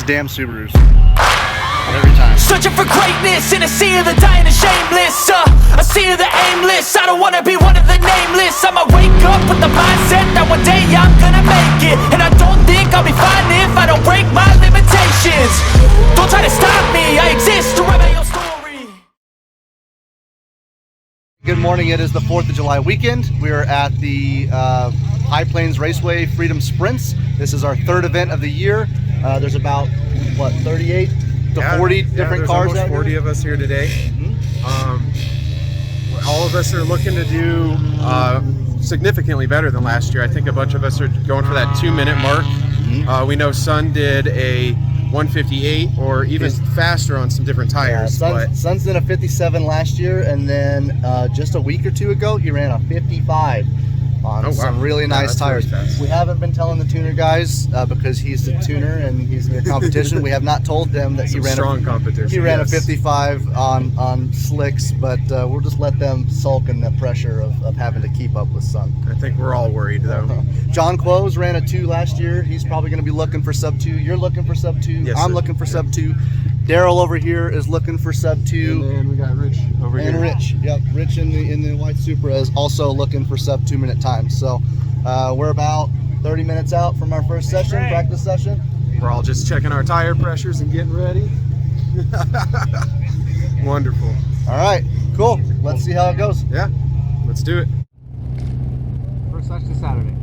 damn Subarus. Every time. Searching for greatness in a sea of the dying and shameless, a sea of the aimless. I don't wanna be one of the nameless. I'ma wake up with the mindset that one day I'm gonna make it, and I don't think I'll be fine if I don't break my limitations. Don't try to stop me, I exist to write my own story. Good morning, it is the 4th of July weekend. We are at the High Plains Raceway Freedom Sprints. This is our third event of the year. There's about, what, 38 to 40 different cars out here. 40 of us here today. All of us are looking to do significantly better than last year. I think a bunch of us are going for that 2-minute mark. We know Sun did a 158 or even faster on some different tires. Sun's did a 57 last year, and then just a week or two ago he ran a 55 on some really nice tires. Really we haven't been telling the tuner guys because he's the tuner and he's in the competition. We have not told them that he ran a 55 on slicks, but we'll just let them sulk in the pressure of having to keep up with Sun. I think we're all worried though. John Quoes ran a 2 last year. He's probably going to be looking for sub 2. You're looking for sub 2. Yes, I'm sir. Looking for sub 2. Daryl over here is looking for sub 2. And then we got Rich over here. And Rich, yep, Rich in the white Supra is also looking for sub 2-minute times. So we're about 30 minutes out from our first session, practice session. We're all just checking our tire pressures and getting ready. Wonderful. All right, cool. Let's see how it goes. Yeah, let's do it. First session Saturday.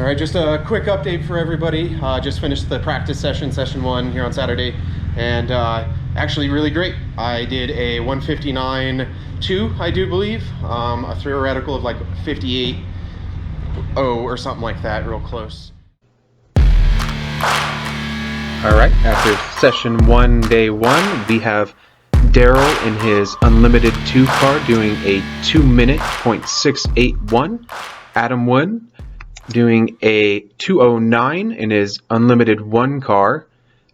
All right, just a quick update for everybody. Just finished the practice session 1 here on Saturday, and actually really great. I did a 159.2, I do believe, a theoretical of like 58.0 or something like that, real close. All right, after session 1, day 1, we have Daryl in his Unlimited 2 car doing a 2-minute .681. Adam Wood doing a 2:09 in his Unlimited 1 car.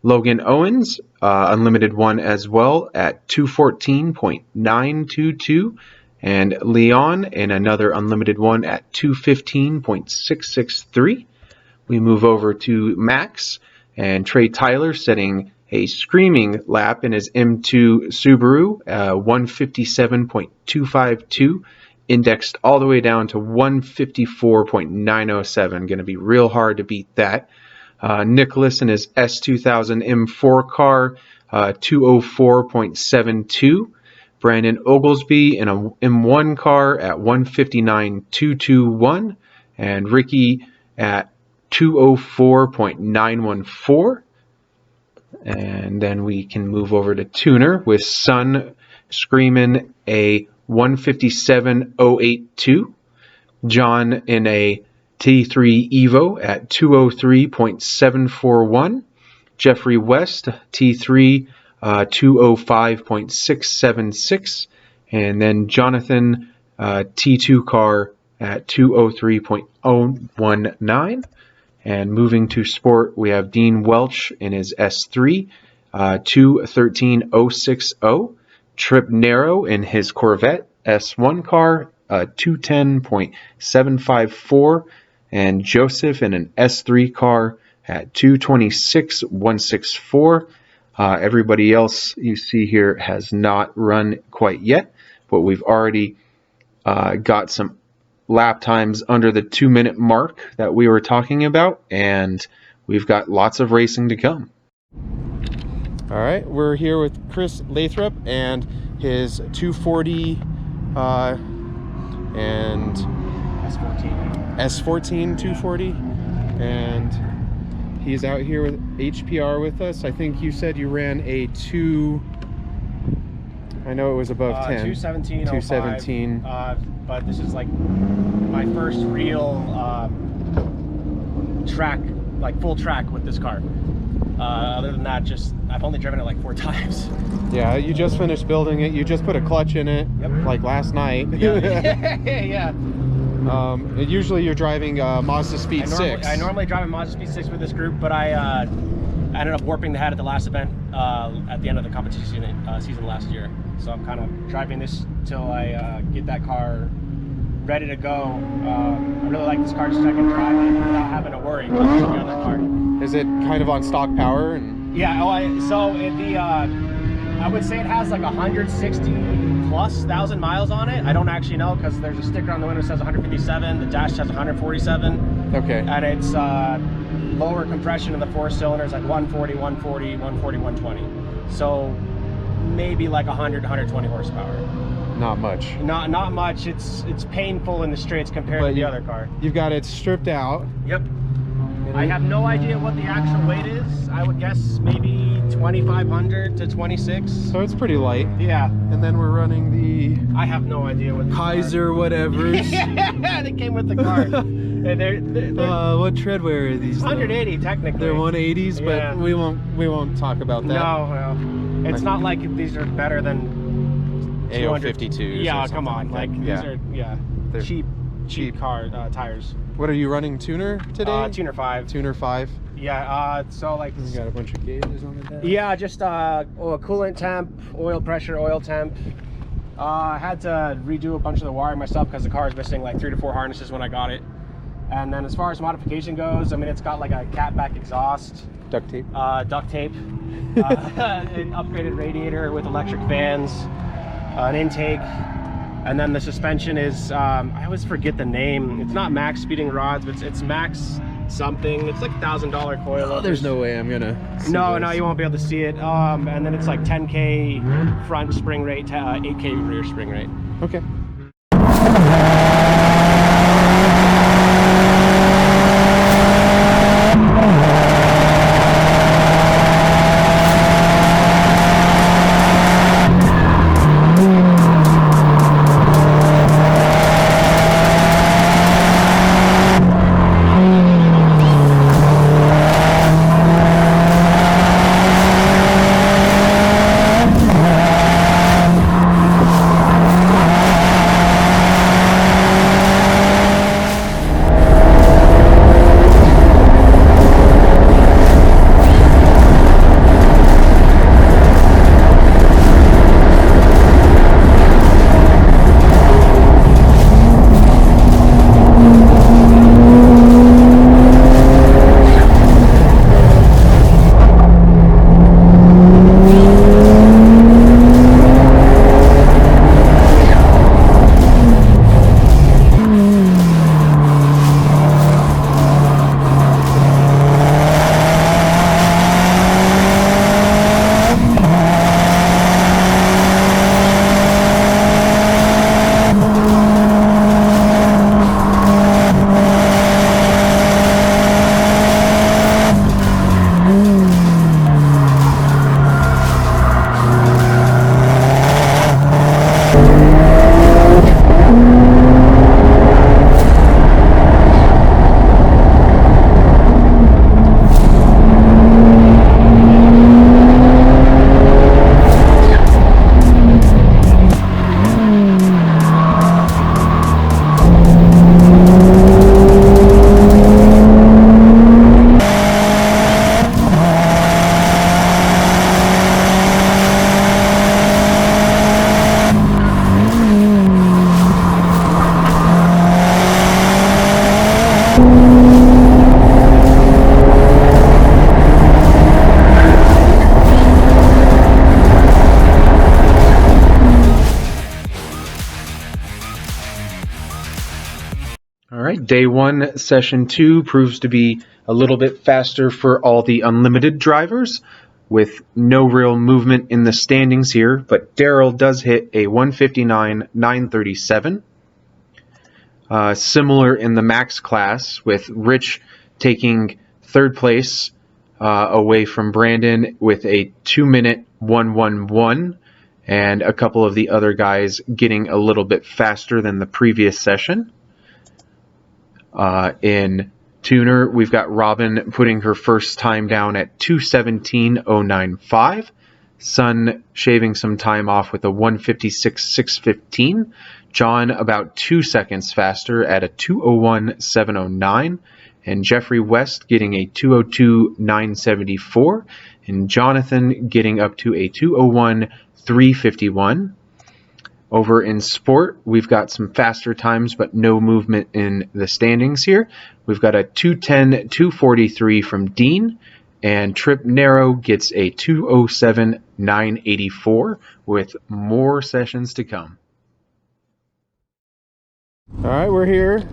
Logan Owens, Unlimited 1 as well at 2:14.922. And Leon in another Unlimited 1 at 2:15.663. We move over to Max and Trey Tyler setting a screaming lap in his M2 Subaru, 157.252. Indexed all the way down to 154.907. Going to be real hard to beat that. Nicholas in his S2000 M4 car, 204.72. Brandon Oglesby in a M1 car at 159.221. And Ricky at 204.914. And then we can move over to Tuner with Sun screaming a 157.082. John in a T3 Evo at 203.741. Jeffrey West T3 205.676. And then Jonathan T2 car at 203.019. And moving to sport, we have Dean Welch in his S3 213.060. Trip Narrow in his Corvette S1 car, 210.754, and Joseph in an S3 car at 226.164. Everybody else you see here has not run quite yet, but we've already got some lap times under the 2-minute mark that we were talking about, and we've got lots of racing to come. All right, we're here with Chris Lathrop and his 240 and S14 240, and he's out here with HPR with us. I think you said you ran a 2. I know it was above 10. 217. But this is like my first real track, like full track with this car. Other than that, just I've only driven it like 4 times. Yeah, you just finished building it. You just put a clutch in it, yep, like last night. Yeah. Yeah. Usually you're driving Mazda Speed 6. I normally drive a Mazda Speed 6 with this group, but I ended up warping the head at the last event at the end of the competition season last year. So I'm kind of driving this till I get that car ready to go. I really like this car just so I can drive it without having to worry about the other car. Is it kind of on stock power? And yeah, I would say it has like 160,000+ miles on it. I don't actually know because there's a sticker on the window that says 157. The dash says 147. Okay. And it's lower compression in the 4 cylinders, like 140, 140, 140, 120. So maybe like 100, 120 horsepower. Not much. Not much. It's painful in the straights compared to the other car. You've got it stripped out. Yep. I have no idea what the actual weight is. I would guess maybe 2,500 to 26. So it's pretty light. Yeah. And then we're running the... I have no idea what the Kaiser whatevers. Yeah, they came with the car. They're what treadwear are these? 180 technically. They're 180s, but yeah, we won't talk about that. No, it's not like these are better than AO52s. Yeah, come on, like these are they're cheap car tires. What are you running, tuner today? Tuner 5. Tuner 5. Yeah, so like you got a bunch of gauges on the dash. Yeah, just coolant temp, oil pressure, oil temp. I had to redo a bunch of the wiring myself because the car is missing like 3 to 4 harnesses when I got it. And then as far as modification goes, I mean, it's got like a catback exhaust, duct tape, an upgraded radiator with electric fans, an intake, and then the suspension is I always forget the name. It's not Max speeding rods, but it's Max something. It's like $1,000 coil. Oh, there's no way I'm gonna see no, this. You won't be able to see it. And then it's like 10K front spring rate, 8K rear spring rate. Okay. All right, day 1, session 2 proves to be a little bit faster for all the unlimited drivers with no real movement in the standings here, but Daryl does hit a 159.937. Similar in the max class, with Rich taking 3rd place away from Brandon with a 2-minute 111, and a couple of the other guys getting a little bit faster than the previous session. In Tuner, we've got Robin putting her first time down at 2:17.095. Sun shaving some time off with a 1:56.615. John about 2 seconds faster at a 2:01.709. And Jeffrey West getting a 2:02.974. And Jonathan getting up to a 2:01.351. Over in Sport, we've got some faster times, but no movement in the standings here. We've got a 2:10.243 from Dean, and Trip Narrow gets a 2:07.984 with more sessions to come. All right, we're here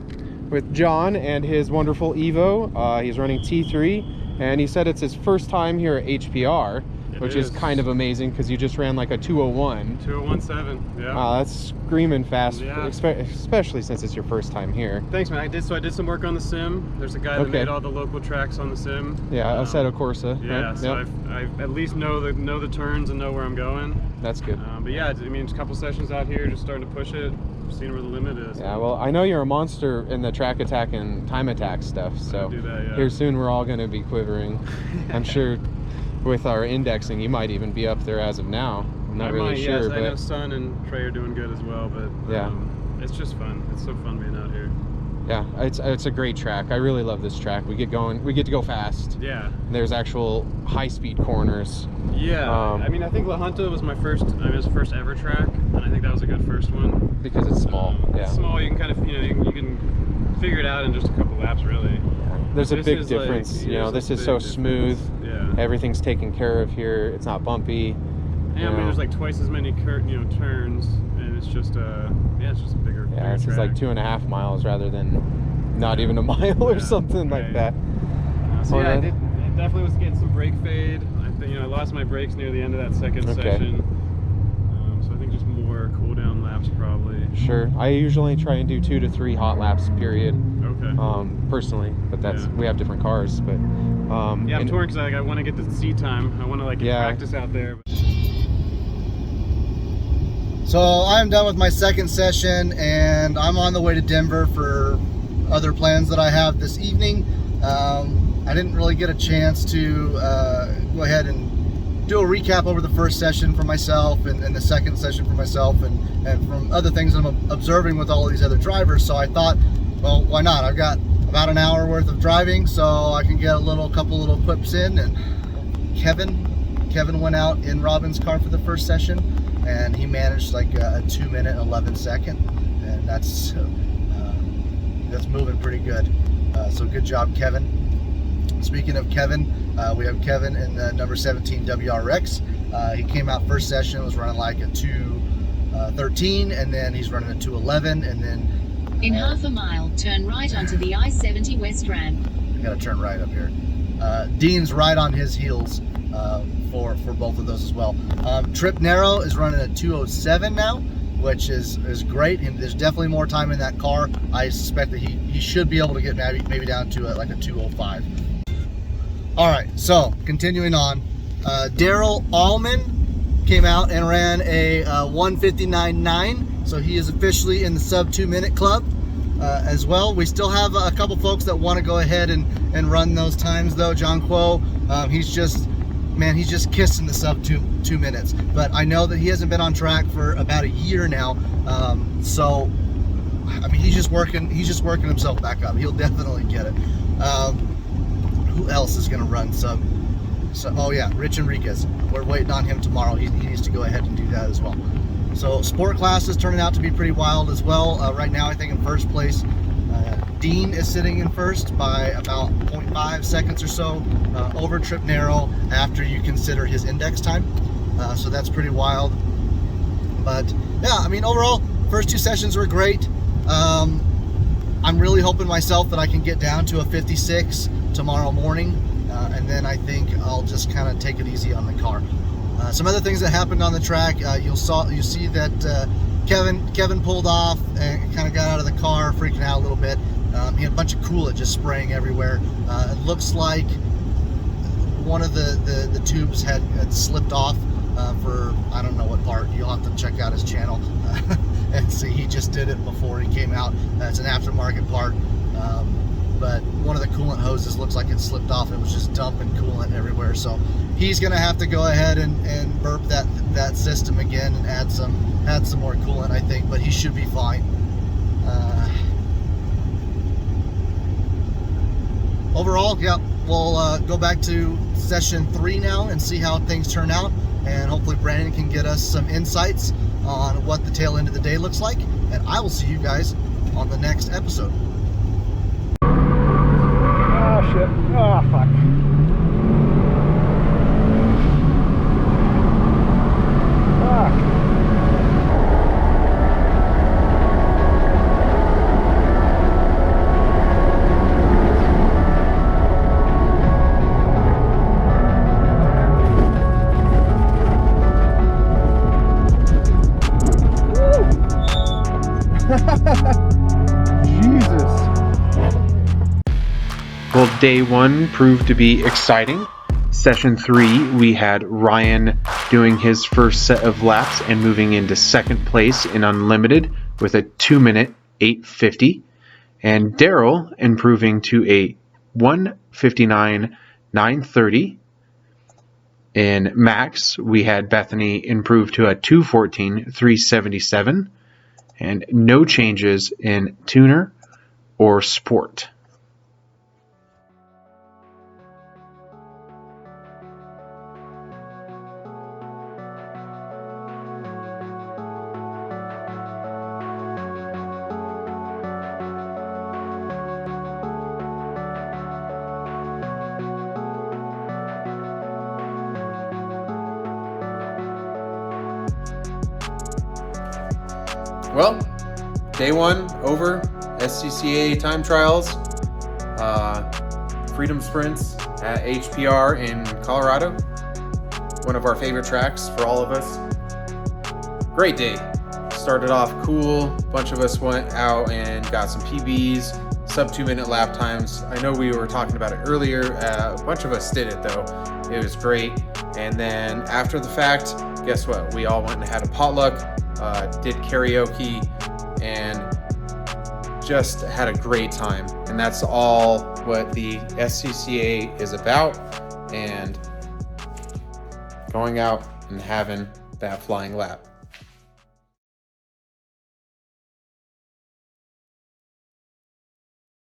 with John and his wonderful Evo. He's running T3, and he said it's his first time here at HPR. Which is kind of amazing because you just ran like a 2:01. 2:01.7, yeah. Wow, that's screaming fast, Yeah. especially since it's your first time here. Thanks, man. I did some work on the sim. There's a guy that made all the local tracks on the sim. Yeah, Assetto Corsa. Yeah, right? so Yep. I at least know the turns and know where I'm going. That's good. But yeah, I mean, it's a couple sessions out here, just starting to push it, seeing where the limit is. Yeah, well, I know you're a monster in the track attack and time attack stuff, so I do that, yeah. here soon we're all going to be quivering. I'm sure with our indexing, you might even be up there as of now. I'm not really sure. Yes, but I know Sun and Trey are doing good as well, but yeah, it's just fun. It's so fun being out here. Yeah, it's a great track. I really love this track. We get to go fast. Yeah. There's actual high-speed corners. Yeah. I mean, I think La Junta was it was the first ever track, and I think that was a good first one. Because it's small. Yeah. It's small. You can kind of, you can figure it out in just a couple laps, really. Yeah. There's a big difference. This is so smooth. Yeah. Everything's taken care of here. It's not bumpy. Yeah, I mean, there's like twice as many turns, and it's just it's just a bigger. Yeah, it's just like 2.5 miles rather than not even a mile or something like that. So yeah, I definitely was getting some brake fade. I think I lost my brakes near the end of that second session. So I think just more cool down laps probably. Sure, I usually try and do 2 to 3 hot laps period. Okay. Personally, but we have different cars, but yeah, I'm torn because I want to get the seat time. I want to get practice out there. So I'm done with my second session, and I'm on the way to Denver for other plans that I have this evening. I didn't really get a chance to go ahead and do a recap over the first session for myself and the second session for myself, and from other things I'm observing with all of these other drivers. So I thought, well, why not? I've got about an hour worth of driving, so I can get a couple little clips in. And Kevin went out in Robin's car for the first session, and he managed like a 2-minute 11 second, and that's moving pretty good. So good job, Kevin. Speaking of Kevin, we have Kevin in the number 17 WRX. He came out first session, was running like a 2:13, and then he's running a 2:11, and then in half a mile, turn right onto the I-70 West ramp. I gotta turn right up here. Dean's right on his heels for both of those as well. Trip Narrow is running a 2:07 now, which is great, and there's definitely more time in that car. I suspect that he should be able to get maybe down to like a 2:05. All right, so continuing on, Daryl Allman came out and ran a 1:59.9, so he is officially in the sub 2-minute club as well. We still have a couple folks that want to go ahead and run those times though. John Quo, he's just kissing the sub 2 minutes, but I know that he hasn't been on track for about a year now, so I mean he's just working himself back up. He'll definitely get it. Who else is going to run sub? So, oh yeah, Rich Enriquez. We're waiting on him tomorrow. He needs to go ahead and do that as well. So sport class is turning out to be pretty wild as well. Right now I think in first place, Dean is sitting in first by about 0.5 seconds or so over Trip Narrow after you consider his index time. So that's pretty wild. But yeah, I mean overall, first 2 sessions were great. I'm really hoping myself that I can get down to a 56 tomorrow morning, and then I think I'll just kind of take it easy on the car. Some other things that happened on the track, you see that Kevin pulled off and kind of got out of the car, freaking out a little bit. He had a bunch of coolant just spraying everywhere. It looks like one of the tubes had slipped off for I don't know what part. You'll have to check out his channel and see. He just did it before he came out. It's an aftermarket part, but one of the coolant hoses looks like it slipped off. It was just dumping coolant everywhere. So he's gonna have to go ahead and burp that system again and add some more coolant, I think. But he should be fine. Overall, yeah, we'll go back to session 3 now and see how things turn out, and hopefully Brandon can get us some insights on what the tail end of the day looks like, and I will see you guys on the next episode. Oh shit. Oh fuck. Fuck. Well, day 1 proved to be exciting. Session 3, we had Ryan doing his first set of laps and moving into second place in Unlimited with a 2-minute 8:50, and Daryl improving to a 1:59.930. In Max, we had Bethany improve to a 2:14.377, and no changes in Tuner or Sport. Well, day 1 over, SCCA time trials, Freedom Sprints at HPR in Colorado, one of our favorite tracks for all of us. Great day. Started off cool, a bunch of us went out and got some PBs, sub 2-minute lap times. I know we were talking about it earlier, a bunch of us did it though. It was great. And then after the fact, guess what? We all went and had a potluck, did karaoke, and just had a great time. And that's all what the SCCA is about, and going out and having that flying lap.